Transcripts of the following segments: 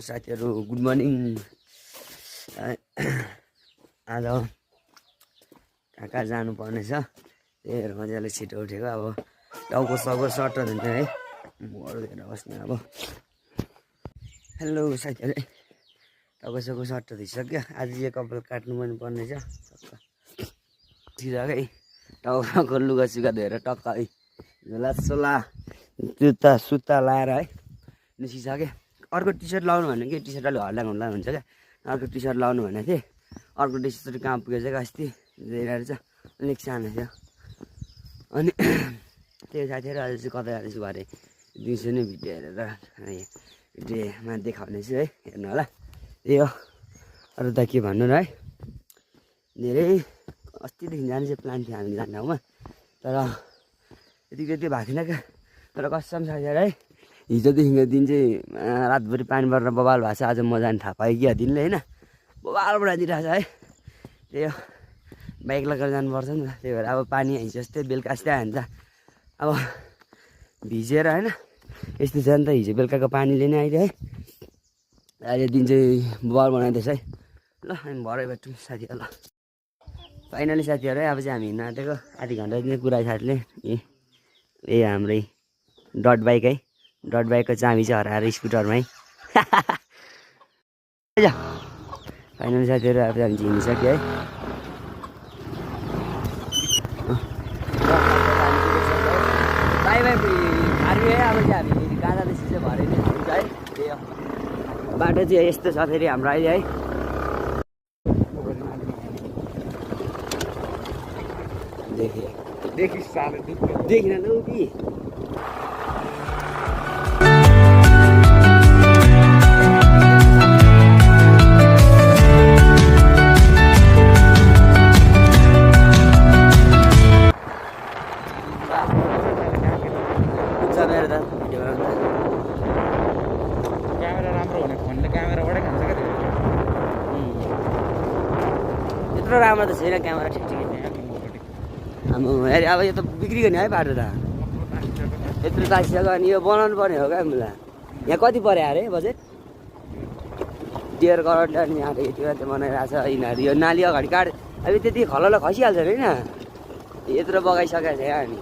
साथीहरु good morning. आज कहाँ जानुपर्ने छ त्यही भएर मजाले छिटो उठेको। अब टाउको सबै सर्ट दिन्छ है, घरतिर बस्ने। अब हेलो साथीहरु, टाउको सबै सर्ट दिइसक्यो। आज चाहिँ कपाल काट्नु पनि पर्ने छ। सिधाकै टाउको लुगा सुगा धोएर टक्क है झोला सोला जुत्ता सुत्ता लाएर है निस्किसकेँ। अर्को टी सर्ट लाउनु भने कि टी सर्ट अलिक हल्ला हुँदा हुन्छ क्या। अर्को टी सर्ट लाउनु भनेको थिएँ। अर्को टी सर्ट कहाँ पुगेछ अस्ति लिएर चाहिँ अलिक सानो थियो। अनि त्यो साथीहरू आज चाहिँ कतै जाँदैछु भरे दिउँसो नै भिडियो हेरेर भिडियोमा देखाउने छु है, हेर्नु होला। त्यही हो, अरू त के भन्नु र है। धेरै अस्तिदेखि जाने चाहिँ प्लान थियो हामी जाने ठाउँमा, तर यति भएको थिएन क्या। तर कसम साथीहरू है, हिजोदेखिको दिन चाहिँ रातभरि पानी परेर बबाल भएको छ। आज म जाने थाहा पाएँ कि दिनले होइन, बबाल बनाइदिइरहेको छ है। त्यही हो, बाइक लगेर जानुपर्छ नि त। त्यही भएर अब पानी आइन्छ जस्तै बेलुका जस्तै आयो भने त अब भिजेर होइन यस्तो छ नि त। हिजो बेलुकाको पानीले नै आइदियो है। अहिले दिन चाहिँ बबाल बनाइदिएछ है। ल हामी भरे भेटौँ साथीहरू। ल फाइनली साथीहरू है, अब चाहिँ हामी हिँड्न आँटेको। आधी घन्टा चाहिँ कुरा साथीले ए हाम्रै डट बाइक है, डट बाइकको चाबी चाहिँ हराएर स्कुटरमै। फाइनली साथीहरू अब हामी हिँडिसक्यो है। बाई बाई हार्यो है। अब चाहिँ हामी कहाँ जाँदैछ चाहिँ भरे नै हुन्छ है। त्यही हो, बाटो चाहिँ यस्तो छ फेरि हाम्रो अहिले है। देखिन लौ कि क्यामेरा राम्रो हुने फोनले क्यामेराबाटै खान्छ क्या त्यो। त्यत्रो राम्रो त छैन क्यामेरा, ठिक ठिकै छ। अब यो त बिग्रियो नि है बाटो त, यत्रो तासिसक्यो। अनि यो बनाउनु पर्ने हो क्या मलाई। यहाँ कति पऱ्यो अरे बजेट? 1.5 करोडले अनि यहाँ यति मात्रै बनाइरहेको छ यिनीहरू। यो नाली अगाडि काट अब त्यति खलल खसिहाल्छ होइन, यत्रो बगाइसकेको छ यहाँ। अनि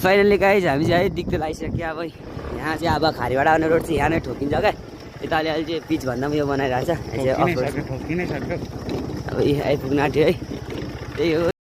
फाइनली गाइज हामी चाहिँ है दिक्क लागिसक्यो। अब यहाँ चाहिँ अब खारीबाट आउने रोड चाहिँ यहाँ नै ठोकिन्छ क्या। यता अहिले चाहिँ पिच भन्दा पनि यो बनाइरहेको छ। अब आइपुग्न आँट्यो है। त्यही हो।